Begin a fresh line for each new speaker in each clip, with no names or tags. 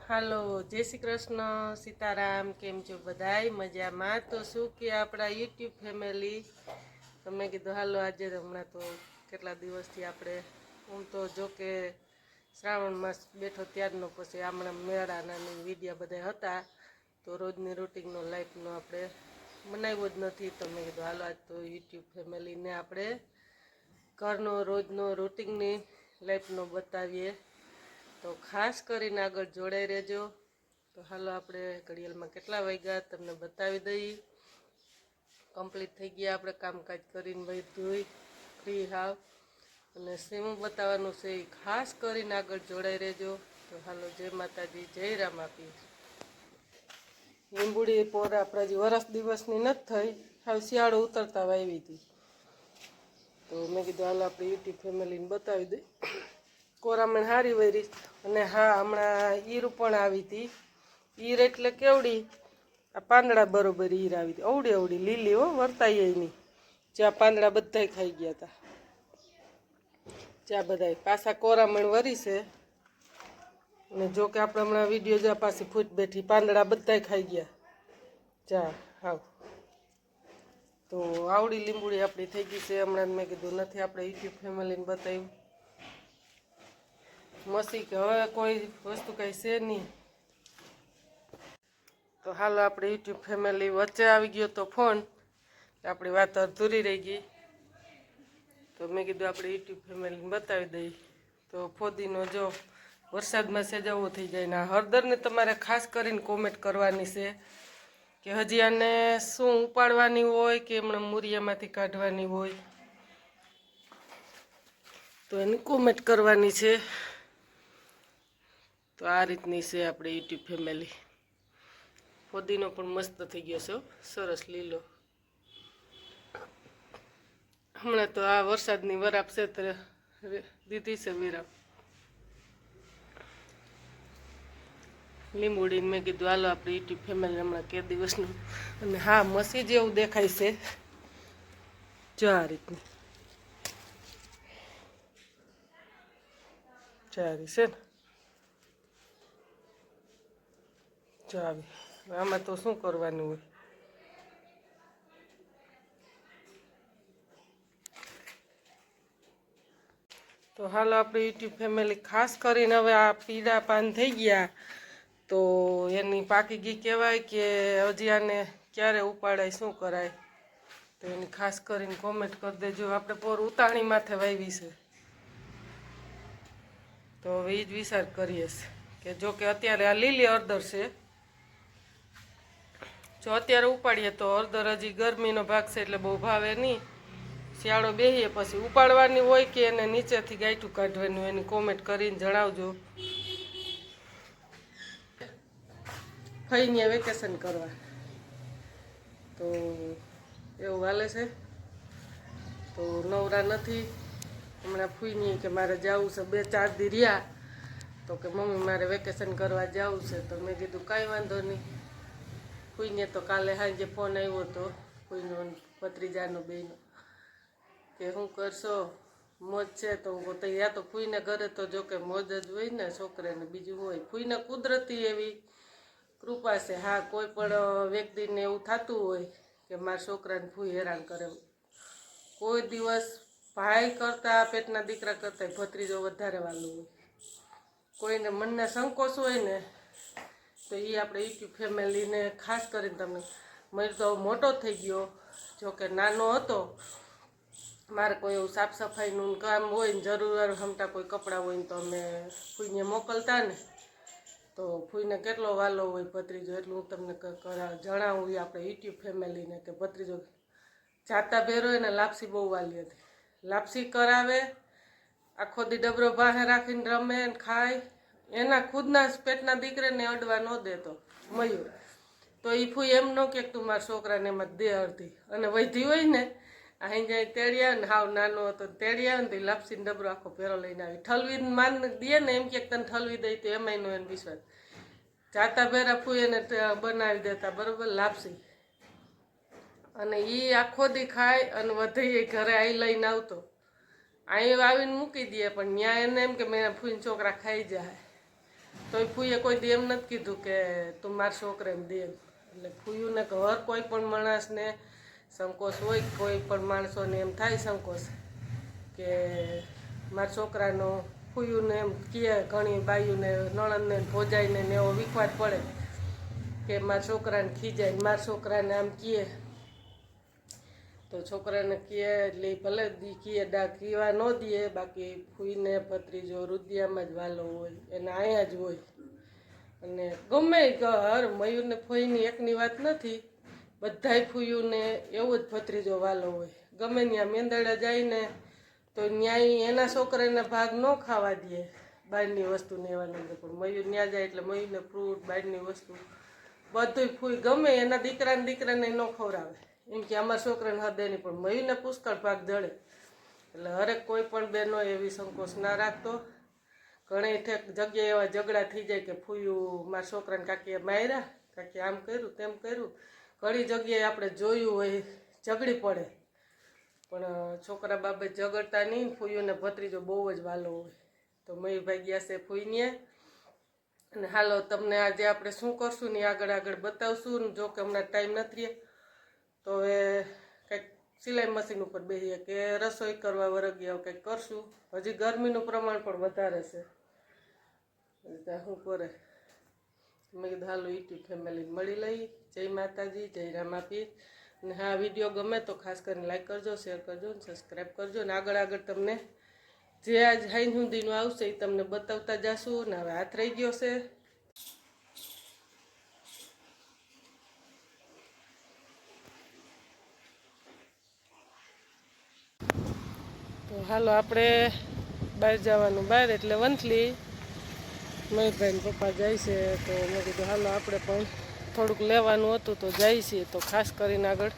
હાલો, જય શ્રી કૃષ્ણ, સીતારામ. કેમ છો બધાય? મજામાં? તો શું કે આપણા યુટ્યુબ ફેમિલી, તમે કીધું હાલો આજે હમણાં તો કેટલા દિવસથી આપણે તો જો કે શ્રાવણ માસ બેઠો ત્યારનો પછી હમણાં મેળાના વિડીયા બધા હતા, તો રોજની રૂટિનનો લાઈફનો આપણે બનાવ્યો જ નથી. તો મેં કીધું હાલો આજ તો યુટ્યુબ ફેમિલીને આપણે ઘરનો રોજનો રૂટિનની લાઈફનો બતાવીએ, તો ખાસ કરીને આગળ જોડાઈ રહેજો. તો હાલો આપણે ઘડિયાળમાં કેટલા વાગ્યા તમને બતાવી દઈએ. કમ્પ્લીટ થઈ ગયા આપણે કામકાજ કરીને બધું ફ્રી હાવ, અને શેનું બતાવવાનું છે એ ખાસ કરીને આગળ જોડાઈ રહેજો. તો હાલો, જય માતાજી, જય રામ. આપી લીંબુડી પોર આપણે હજી વરસ દિવસની નથી થઈ, હવે શિયાળો ઉતરતા વાવી હતી. તો મેં કીધું હાલો આપણે યુટ્યુબ ફેમિલીને બતાવી દઈ. કોરામણ હારી વરી, અને હા હમણાં ઈર પણ આવી હતી. ઈર એટલે કેવડી, આ પાંદડા બરોબર ઈર આવી હતી, અવડી અવડી લીલી હો, વર્તાઈ નહીં. જ્યાં પાંદડા બધાય ખાઈ ગયા હતા, જ્યાં બધાય પાછા કોરામણ વરી છે. અને જો કે આપણે હમણાં વિડીયો જ્યાં પાછી ફૂટ બેઠી, પાંદડા બધાય ખાઈ ગયા જા હાવ. તો આવડી લીંબુડી આપણી થઈ ગઈ છે. હમણાં મેં કીધું નથી આપણે યુટ્યુબ ફેમિલીને બતાવ્યું મસી કે હવે કોઈ વસ્તુ કંઈ છે નહીં. તો હાલો આપણે યુટ્યુબ ફેમિલી વચ્ચે આવી ગયો તો ફોન, આપણી વાત અધૂરી રહી ગઈ. તો મેં કીધું આપણે યુટ્યુબ ફેમિલીને બતાવી દઈએ. તો ફોદીનો જો વરસાદમાં સેજાવો થઈ જાય ને, હળદરને તમારે ખાસ કરીને કોમેન્ટ કરવાની છે કે હજી આને શું ઉપાડવાની હોય કે એમણે મૂરિયામાંથી કાઢવાની હોય, તો એની કોમેન્ટ કરવાની છે. તો આ રીતની છે આપણે યુટ્યુબ ફેમિલી. ફોદીનો પણ મસ્ત થઈ ગયો છે, સરસ લીલો. હમણાં તો આ વરસાદની વરાપ છે તો દીધી છે વિરામ. લીંબુડીને મેં કીધું હાલો આપણે યુટ્યુબ ફેમિલી હમણાં કે દિવસનું. અને હા, મસી જેવું દેખાય છે જો આ રીતની ચારી છે ને, જો આવી. આમાં તો શું કરવાનું હોય. તો હાલો આપણે યુટ્યુબ ફેમિલી ખાસ કરીને હવે આ પીળા પાન થઈ ગયા, તો એની પાકી ઘી કહેવાય કે હજી આને ક્યારે ઉપાડાય, શું કરાય, તો એની ખાસ કરીને કોમેન્ટ કરી દેજો. આપણે પોર ઉતાણી માથે વાવી છે, તો હવે એ જ વિચાર કરીએ કે જો કે અત્યારે આ લીલી હળદર છે, જો અત્યારે ઉપાડીએ તો હળદર હજી ગરમીનો ભાગ છે એટલે બહુ ભાવે નહીં. શિયાળો બેસીએ પછી ઉપાડવાની હોય કે એને નીચેથી ગાંઠું કાઢવાનું હોય, એની કોમેન્ટ કરીને જણાવજો. ફઈને વેકેશન કરવા તો એવું હાલે છે. તો નવરા નથી હમણાં. ફૂઈની કે મારે જવું છે, 2-4 દી રહ્યા તો કે મમ્મી મારે વેકેશન કરવા જવું છે. તો મેં કીધું કાંઈ વાંધો નહીં. ફૂઈને તો કાલે સાંજે ફોન આવ્યો હતો, ફૂઈનો ભત્રીજાનો બેનો, કે શું કરશો, મોજ છે? તો ત્યાં તો ફૂઈને ઘરે તો જો કે મોજ જ હોય ને, છોકરાને બીજું હોય. ફૂઈને કુદરતી એવી કૃપા છે. હા, કોઈ પણ વ્યક્તિને એવું થતું હોય કે મારા છોકરાને ફૂઈ હેરાન કરે, કોઈ દિવસ ભાઈ કરતાં, પેટના દીકરા કરતાં ભત્રીજો વધારે વાલું હોય. કોઈને મનને સંકોચ હોય ને, તો એ આપણે યુટ્યુબ ફેમિલીને ખાસ કરીને તમે. મારે તો મોટો થઈ ગયો, જોકે નાનો હતો. મારે કોઈ એવું સાફ સફાઈનું કામ હોય ને, જરૂર હમતા કોઈ કપડાં હોય ને, તો અમે ફૂઈને મોકલતા ને, તો ફૂઈને કેટલો વાલો હોય ભત્રીજો, એટલું હું તમને જણાવું આપણે યુટ્યુબ ફેમિલીને કે ભત્રીજો જાતા ભેરો એને લાપસી બહુ વાલી હતી. લાપસી કરાવે, આખો દી ડબરો બહાર રાખીને રમે ને ખાય. એના ખુદના પેટના દીકરાને અડવા ન દેતો મયુર, તો એ ફૂઈ એમ ન કે તું મારા છોકરાને એમાં દે અડધી, અને વધી હોય ને અહીં જાય તેડિયા ને, હાવ નાનો હતો તેડિયા ને, તો લાપસીને ડબરો આખો ભેરો લઈને આવી. ઠલવી માન દે ને, એમ કે તને ઠલવી દઈ તો એમાંય નો એને વિશ્વાસ. જાતા ભેરા ફૂઈ એને બનાવી દેતા બરોબર લાપસી, અને એ આખો દી ખાય અને વધી ઘરે અહીં લઈને આવતો. અહીં આવીને મૂકી દે, પણ ત્યાં એને એમ કે મેં ફૂઈને છોકરા ખાઈ જાય. તોય ફૂઈએ કોઈ દી એમ નથી કીધું કે તું મારા છોકરાને દે. એટલે ફૂયુંને ઘર કોઈ પણ માણસને સંકોચ હોય, કોઈ પણ માણસોને એમ થાય સંકોચ કે મારા છોકરાનો ફૂયુંને એમ કહે, ઘણી બાયુને નણંદને ભોજાઈને ને એવો વિખવાદ પડે કે મારા છોકરાને ખીજાય, મારા છોકરાને આમ કહે તો છોકરાને કહે એટલે ભલે કહે કીવા ન દે, બાકી ફૂઈને ભત્રીજો રુદિયામાં જ વાલો હોય, એને અહીંયા જ હોય. અને ગમે ઘર મયુરને ફૂઈની એકની વાત નથી, બધાય ફૂયુંને એવો જ ભત્રીજો વાલો હોય. ગમે ત્યાં મેંદડા જાય ને તો ન્યાય એના છોકરાને ભાગ ન ખાવા દે બહારની વસ્તુ લેવાની, પણ મયુર ત્યાં જાય એટલે મયુરને ફ્રૂટ બહારની વસ્તુ બધું ફૂઈ ગમે એના દીકરાને ન ખવડાવે, એમ કે અમારા છોકરાને હદે નહીં, પણ મયુરને પુષ્કળ ભાગ જડે. એટલે હરેક કોઈ પણ બહેનો એવી સંકોચ ના રાખતો. ઘણી જગ્યાએ એવા ઝઘડા થઈ જાય કે ફૂયું મારા છોકરાને કાકીએ માર્યા, કાકી આમ કર્યું તેમ કર્યું. ઘણી જગ્યાએ આપણે જોયું હોય ઝઘડી પડે, પણ છોકરા બાબત ઝઘડતા નહીં. ફૂયુંને ભત્રીજો બહુ જ વાલો હોય. તો મયુરભાઈ ગયા છે ફૂઈને, અને હાલો તમને આજે આપણે શું કરશું ને આગળ બતાવશું. જો કે હમણાં ટાઈમ નથી તો હવે કંઈક સિલાઈ મશીન ઉપર બેસીએ કે રસોઈ કરવા વરગીએ કંઈક કરશું. હજી ગરમીનું પ્રમાણ પણ વધારે છે, શું કરે. મેં કીધું હાલો યુટ્યુબ ફેમિલીને મળી લઈ. જય માતાજી, જય રામાપીર. અને હા, વિડીયો ગમે તો ખાસ કરીને લાઈક કરજો, શેર કરજો ને સબસ્ક્રાઈબ કરજો. ને આગળ તમને જે આજ હાઈ સુધીનું આવશે એ તમને બતાવતા જશું. ને હવે હાથ રહી ગયો છે તો હાલો આપણે બહાર જવાનું, બહાર એટલે વંથલી મયુરભાઈને પપ્પા જાય છે. તો મેં કીધું હાલો આપણે પણ થોડુંક લેવાનું હતું તો જાય છીએ. તો ખાસ કરીને આગળ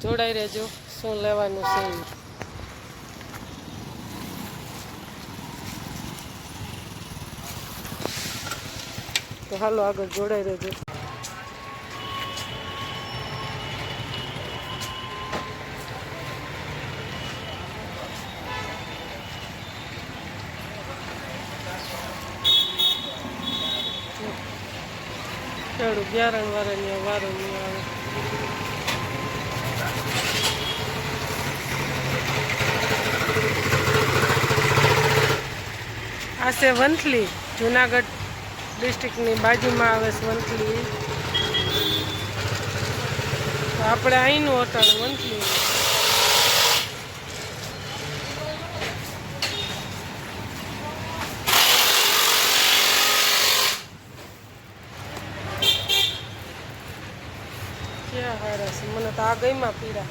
જોડાઈ રહેજો શું લેવાનું છે. તો હાલો આગળ જોડાઈ રહેજો. ખેડૂત ગ્યારણ વાળાની વારો નહીં આવે. આ છે વંથલી, જુનાગઢ ડિસ્ટ્રિક્ટની બાજુમાં આવે છે વંથલી. તો આપણે અહીંનું હોટલ વંથલી. ક્યાં હારા છે, મને તો આ ગઈમાં પીડા.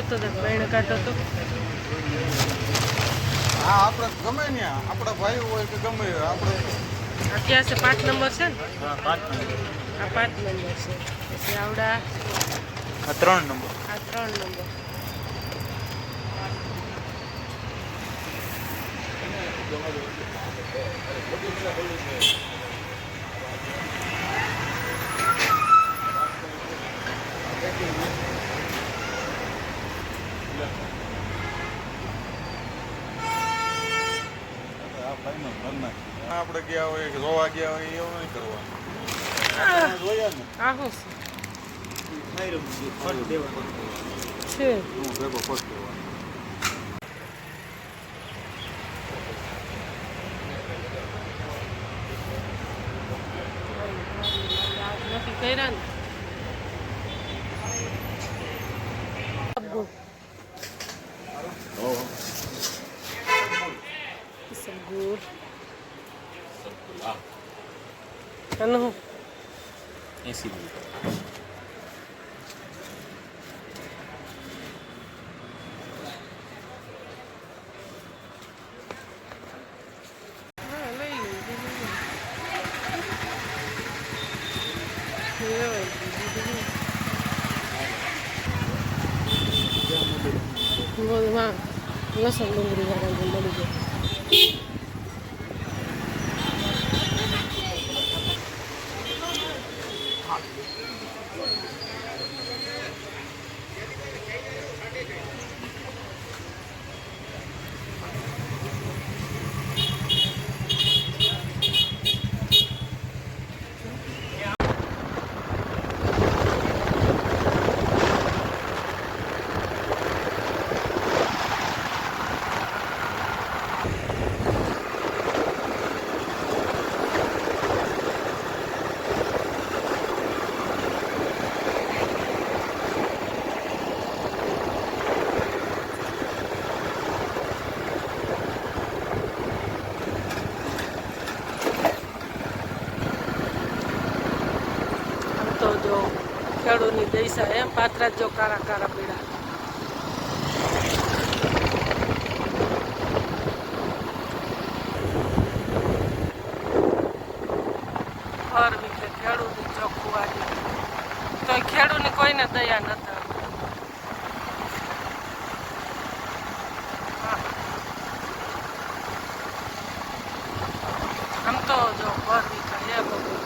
તો ભાઈને કાઢતો તો
હા, આપણે ગમે ને આપણા ભાઈ હોય કે ગમે આપણે.
આ ક્યાં છે? 5 નંબર છે ને?
હા, 5 નંબર.
આ 5 નંબર છે. પછી આવડા
આ 3 નંબર.
આ 3 નંબર.
આપણે ગયા હોય કે જોવા ગયા હોય એવું નહીં કરવાનું. જોયા ને
આ શું છે?
હું ભેગો ફોટ દેવાનો.
નક્કી કર્યા ને સબગુર અને હું
80
હા લઈ લઉં. લસણ ડુંગળી વાળા મળી જાય. તો જો ખેડૂતની દૈસા એમ પાત્રા જો કાળા કાળા પીડા. હર વિશે ખેડૂતની ચોખ્ખું વાગે તો ખેડૂતની કોઈને દયા નથી. આમ તો જો હર વિશે એ બધું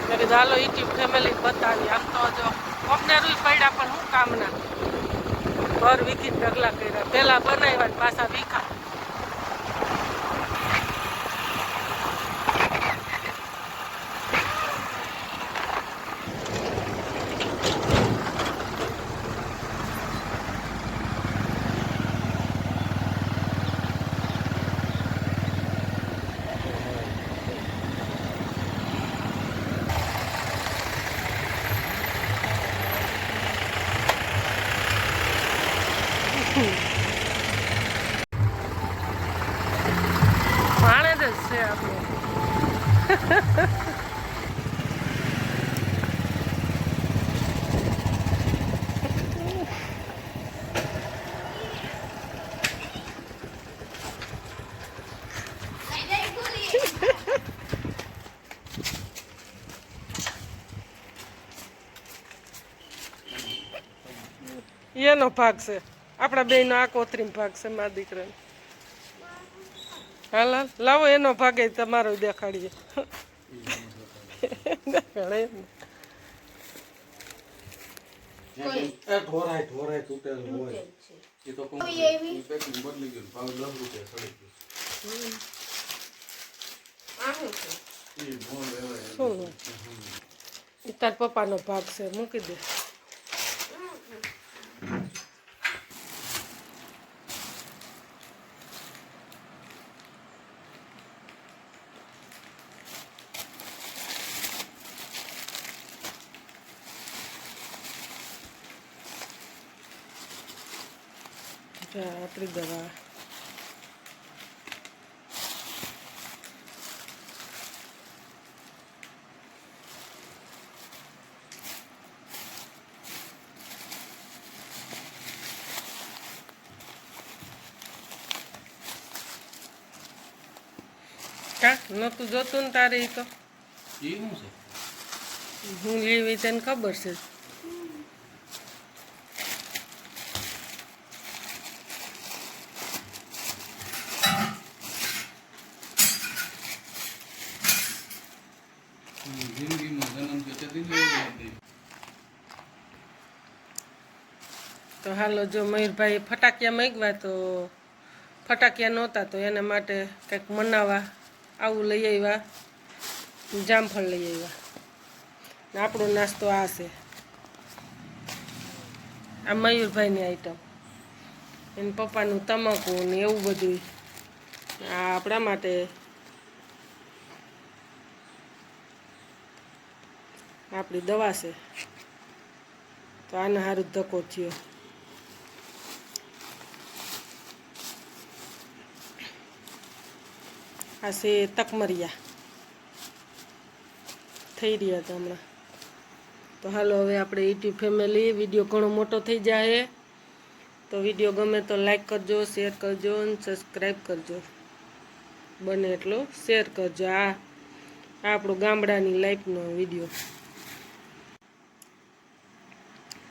મેં કીધું હાલો યુટ્યુબ ફેમિલી બતાવી. આમ તો જો કોકને રૂઈ પડ્યા પણ શું કામના ઘર વીખીને ઢગલા કર્યા. પહેલાં બનાવ્યા ને પાછા વીખા. ભાણે જ છે આપણે. એનો ભાગ છે આપણા બેનો આ કોથરીનો ભાગ છે મારા દીકરાનો. હાલ હાલ લાવો એનો ભાગે તમારો દેખાડીએ. દેખાડે એમ. શું તાર પપ્પાનો ભાગ છે મૂકી દે. આપણી દવા કા નતું જોતું ને તારે ઈ તો હું લેવી તને ખબર છે. તો હાલો જો મયુરભાઈ ફટાકિયા માંગ્યા તો ફટાકિયા નહોતા તો એના માટે કંઈક મનાવવા આવું લઈ આવ્યા. જામફળ લઈ આવ્યા. આપણો નાસ્તો આ છે. આ મયુરભાઈની આઈટમ. એને પપ્પાનું તમાકુ ને એવું બધું. આ આપણા માટે આપણી દવા છે. તો આને સારું ધક્કો થયો. આ છે તકમરિયા થઈ રહ્યા હતા હમણાં. તો હાલો હવે આપણે યુટ્યુબ ફેમિલી વિડીયો ઘણો મોટો થઈ જાય તો વિડીયો ગમે તો લાઈક કરજો, શેર કરજો અને સબસ્ક્રાઈબ કરજો. બને એટલો શેર કરજો. આ આ આપણો ગામડાની લાઈફનો વિડીયો.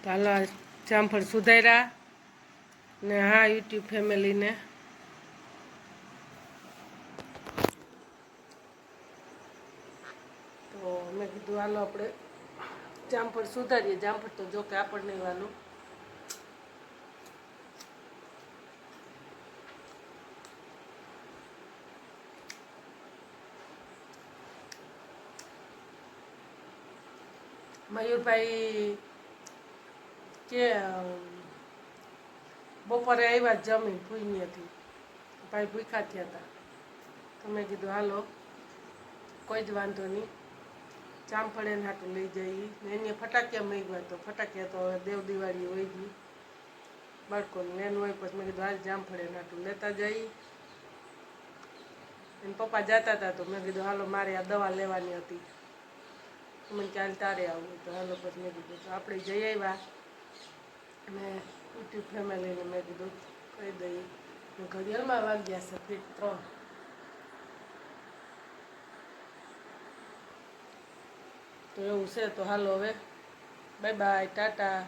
તો હાલો જામફળ સુધાર્યા ને હા યુટ્યુબ ફેમિલીને તો મેં કીધું હાલો આપણે જામફળ સુધારીએ. જામફળ તો જો કે આપણને વાલું મયુરભાઈ કે બપોરે આવ્યા જમીન ભૂઈનીથી ભાઈ ભૂખા થયા હતા. તો મેં કીધું હાલો કોઈ જ વાંધો નહીં, જામફળ એને હાટું લઈ જઈએ. એને ફટાકિયા મેળવ્યા તો ફટાકિયા તો હવે દેવ દિવાળી હોય ગઈ બાળકોને એનું હોય. પછી મેં કીધું હાલ જામફળ એને હાટું લેતા જઈએ. એને પપ્પા જતા હતા તો મેં કીધું હાલો મારે આ દવા લેવાની હતી. મને કાલ તારે આવવું તો હાલો. પછી મેં કીધું તો આપણે જઈ આવ્યા અને યુટ્યુબ ફેમિલીને મેં કીધું કહી દઈએ. ઘડિયાળમાં વાગ્યા છે ફીટ 3. તો એવું છે. તો હાલો હવે બાય બાય, ટાટા.